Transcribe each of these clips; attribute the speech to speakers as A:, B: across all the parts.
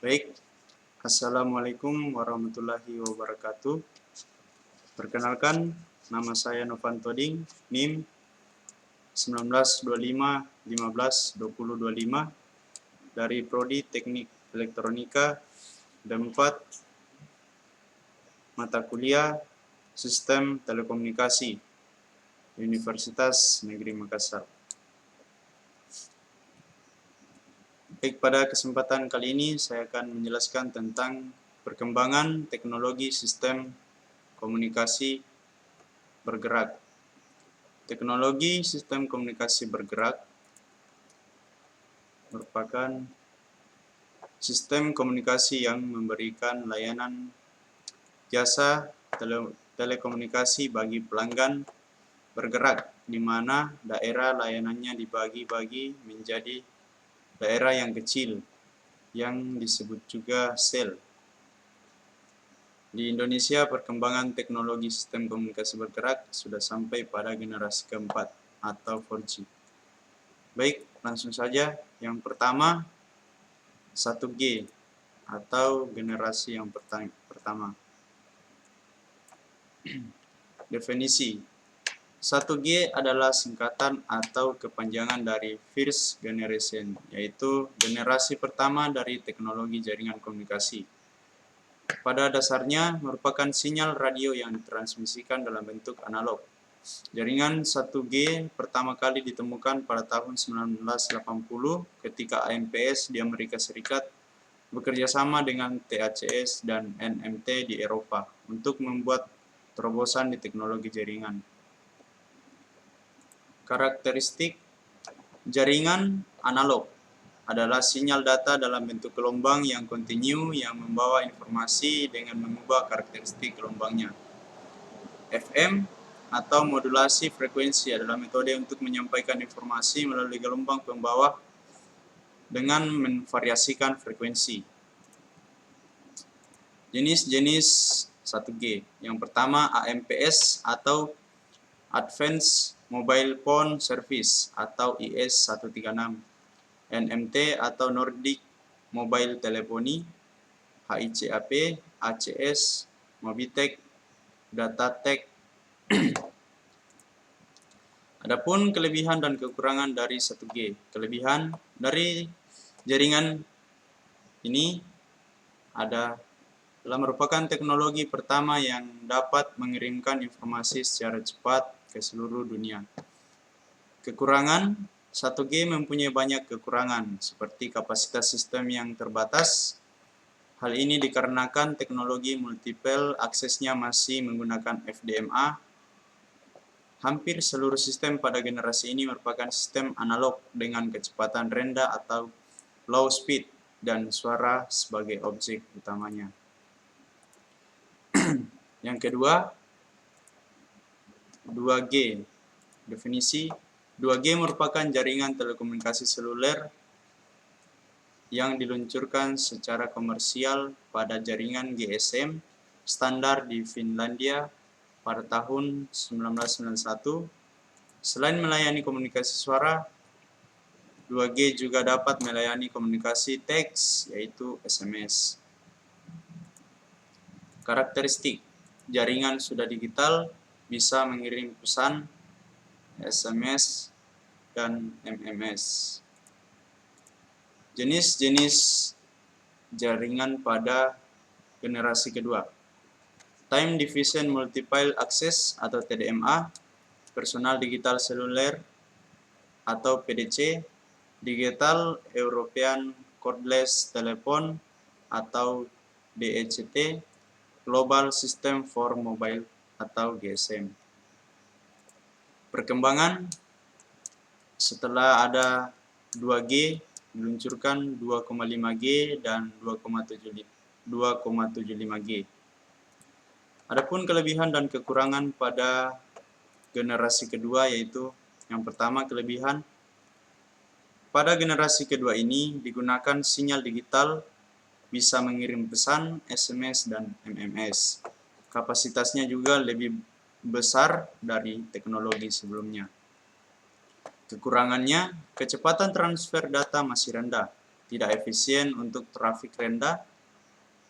A: Baik, Assalamualaikum warahmatullahi wabarakatuh. Perkenalkan, nama saya Novanto Ding, NIM 1925152025 dari Prodi Teknik Elektronika dan 4 mata kuliah Sistem Telekomunikasi Universitas Negeri Makassar. Baik, pada kesempatan kali ini saya akan menjelaskan tentang perkembangan teknologi sistem komunikasi bergerak. Teknologi sistem komunikasi bergerak merupakan sistem komunikasi yang memberikan layanan jasa telekomunikasi bagi pelanggan bergerak, di mana daerah layanannya dibagi-bagi menjadi daerah yang kecil, yang disebut juga sel. Di Indonesia, perkembangan teknologi sistem komunikasi bergerak sudah sampai pada generasi keempat atau 4G. Baik, langsung saja. Yang pertama, 1G atau generasi yang pertama. Definisi. 1G adalah singkatan atau kepanjangan dari First Generation, yaitu generasi pertama dari teknologi jaringan komunikasi. Pada dasarnya merupakan sinyal radio yang ditransmisikan dalam bentuk analog. Jaringan 1G pertama kali ditemukan pada tahun 1980 ketika AMPS di Amerika Serikat bekerja sama dengan TACS dan NMT di Eropa untuk membuat terobosan di teknologi jaringan. Karakteristik jaringan analog adalah sinyal data dalam bentuk gelombang yang kontinu yang membawa informasi dengan mengubah karakteristik gelombangnya. FM atau modulasi frekuensi adalah metode untuk menyampaikan informasi melalui gelombang pembawa dengan memvariasikan frekuensi. Jenis-jenis 1G. Yang pertama AMPS atau Advanced Mobile Phone Service atau IS-136. NMT atau Nordic Mobile Telephony, HICAP, ACS, Mobitech, Datatech. Adapun kelebihan dan kekurangan dari 1G. Kelebihan dari jaringan ini adalah merupakan teknologi pertama yang dapat mengirimkan informasi secara cepat ke seluruh dunia. Kekurangan 1G mempunyai banyak kekurangan, seperti kapasitas sistem yang terbatas. Hal ini dikarenakan teknologi multiple aksesnya masih menggunakan FDMA. Hampir seluruh sistem pada generasi ini merupakan sistem analog dengan kecepatan rendah atau low speed dan suara sebagai objek utamanya. Yang kedua, 2G. Definisi 2G merupakan jaringan telekomunikasi seluler yang diluncurkan secara komersial pada jaringan GSM standar di Finlandia pada tahun 1991. Selain melayani komunikasi suara, 2G juga dapat melayani komunikasi teks, yaitu SMS. Karakteristik jaringan sudah digital, bisa mengirim pesan, SMS, dan MMS. Jenis-jenis jaringan pada generasi kedua. Time Division Multiple Access atau TDMA, Personal Digital Cellular atau PDC, Digital European Cordless Telephone atau DECT, Global System for Mobile atau GSM. Perkembangan setelah ada 2G diluncurkan 2,5G dan 2,75G. Adapun kelebihan dan kekurangan pada generasi kedua, yaitu yang pertama kelebihan pada generasi kedua ini digunakan sinyal digital, bisa mengirim pesan, SMS, dan MMS. Kapasitasnya juga lebih besar dari teknologi sebelumnya. Kekurangannya, kecepatan transfer data masih rendah. tidak efisien untuk trafik rendah,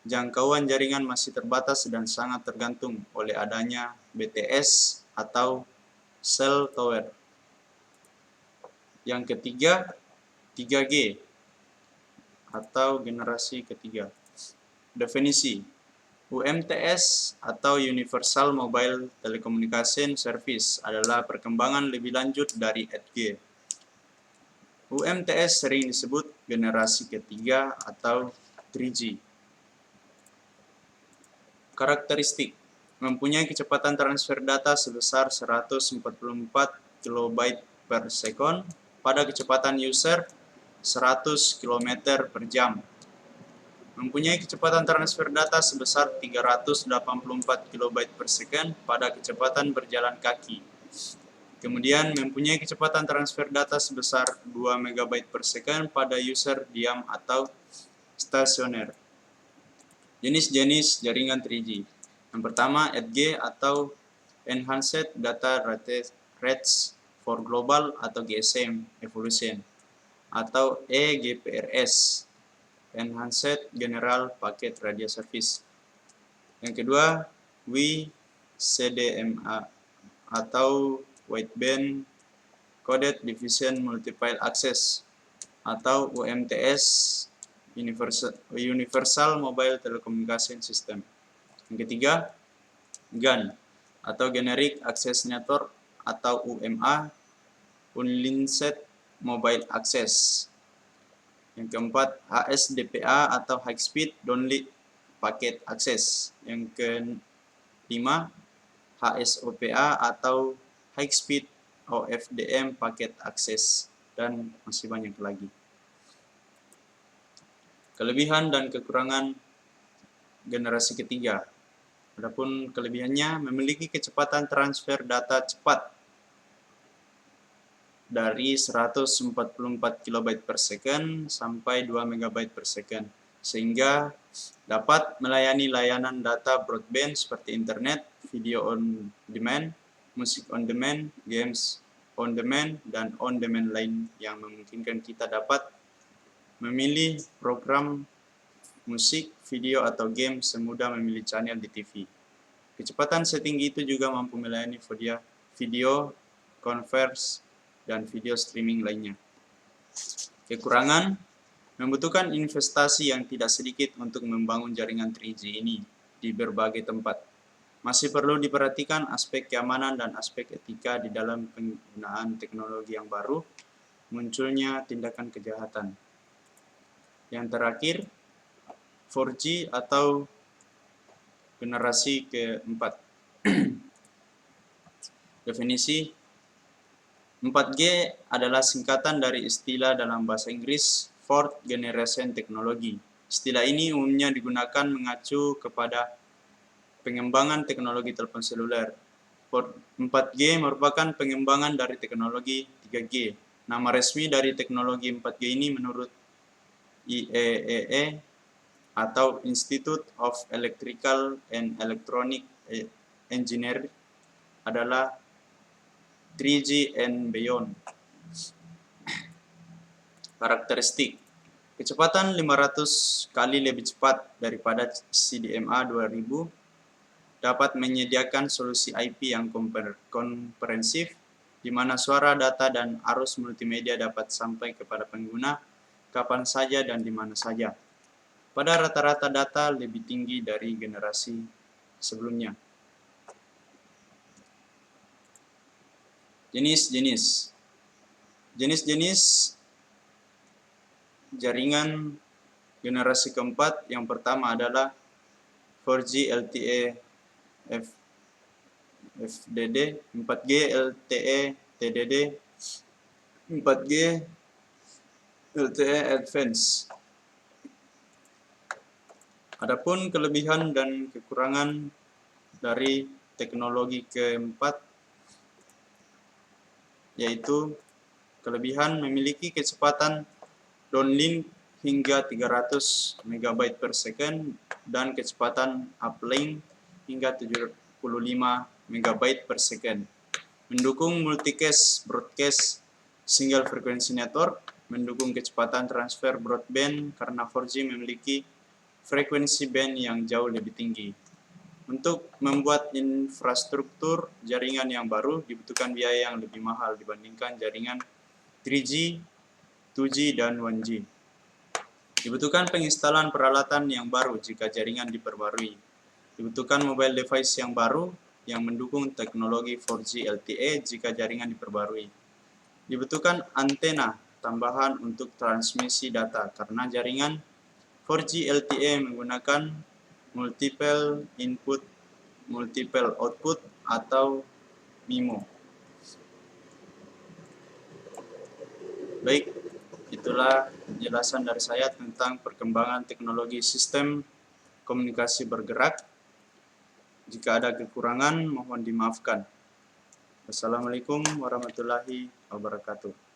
A: jangkauan jaringan masih terbatas dan sangat tergantung oleh adanya BTS atau cell tower. Yang ketiga, 3G atau generasi ketiga. Definisi: UMTS atau Universal Mobile Telecommunication Service adalah perkembangan lebih lanjut dari 8G. UMTS sering disebut generasi ketiga atau 3G. Karakteristik: mempunyai kecepatan transfer data sebesar 144 KB per second pada kecepatan user 100 km per jam. Mempunyai kecepatan transfer data sebesar 384 KB per second pada kecepatan berjalan kaki. Kemudian mempunyai kecepatan transfer data sebesar 2 MB per second pada user diam atau stasioner. Jenis-jenis jaringan 3G. Yang pertama, 8G atau Enhanced Data Rates for Global atau GSM Evolution, atau EGPRS, Enhanced General Packet Radio Service. Yang kedua, WCDMA atau Wideband Coded Diffusion Multiple Access, atau UMTS, Universal Mobile Telecommunication System. Yang ketiga, GAN atau Generic Access Network atau UMA, Unlimited Mobile Access. Yang keempat, HSDPA atau High Speed Downlink Packet Access. Yang kelima, HSOPA atau High Speed OFDM Packet Access, dan masih banyak lagi. Kelebihan dan kekurangan generasi ketiga. Adapun kelebihannya, memiliki kecepatan transfer data cepat dari 144 KB per second sampai 2 MB per second, sehingga dapat melayani layanan data broadband seperti internet, video on demand, musik on demand, games on demand, dan on demand lain yang memungkinkan kita dapat memilih program musik, video, atau game semudah memilih channel di TV. Kecepatan setinggi itu juga mampu melayani video, converse, dan video streaming lainnya. Kekurangan: membutuhkan investasi yang tidak sedikit untuk membangun jaringan 3G ini di berbagai tempat. Masih perlu diperhatikan aspek keamanan dan aspek etika di dalam penggunaan teknologi yang baru, munculnya tindakan kejahatan. Yang terakhir, 4G atau generasi keempat. Definisi: 4G adalah singkatan dari istilah dalam bahasa Inggris Fourth Generation Technology. Istilah ini umumnya digunakan mengacu kepada pengembangan teknologi telepon seluler. 4G merupakan pengembangan dari teknologi 3G. Nama resmi dari teknologi 4G ini menurut IEEE atau Institute of Electrical and Electronic Engineering adalah 3G and beyond. Karakteristik: kecepatan 500 kali lebih cepat daripada CDMA 2000, dapat menyediakan solusi IP yang komprehensif, di mana suara, data, dan arus multimedia dapat sampai kepada pengguna kapan saja dan di mana saja. Pada rata-rata data lebih tinggi dari generasi sebelumnya. Jenis-jenis jaringan generasi keempat. Yang pertama adalah 4G LTE FDD, 4G LTE TDD, 4G LTE Advanced. Adapun kelebihan dan kekurangan dari teknologi keempat, yaitu kelebihan: memiliki kecepatan downlink hingga 300 MB per second dan kecepatan uplink hingga 75 MB per second. Mendukung multicast broadcast single frequency network, mendukung kecepatan transfer broadband karena 4G memiliki frekuensi band yang jauh lebih tinggi. Untuk membuat infrastruktur jaringan yang baru dibutuhkan biaya yang lebih mahal dibandingkan jaringan 3G, 2G, dan 1G. Dibutuhkan penginstalan peralatan yang baru jika jaringan diperbarui. Dibutuhkan mobile device yang baru yang mendukung teknologi 4G LTE jika jaringan diperbarui. Dibutuhkan antena tambahan untuk transmisi data karena jaringan 4G LTE menggunakan multiple input, multiple output atau MIMO. Baik, itulah penjelasan dari saya tentang perkembangan teknologi sistem komunikasi bergerak. Jika ada kekurangan, mohon dimaafkan. Wassalamualaikum warahmatullahi wabarakatuh.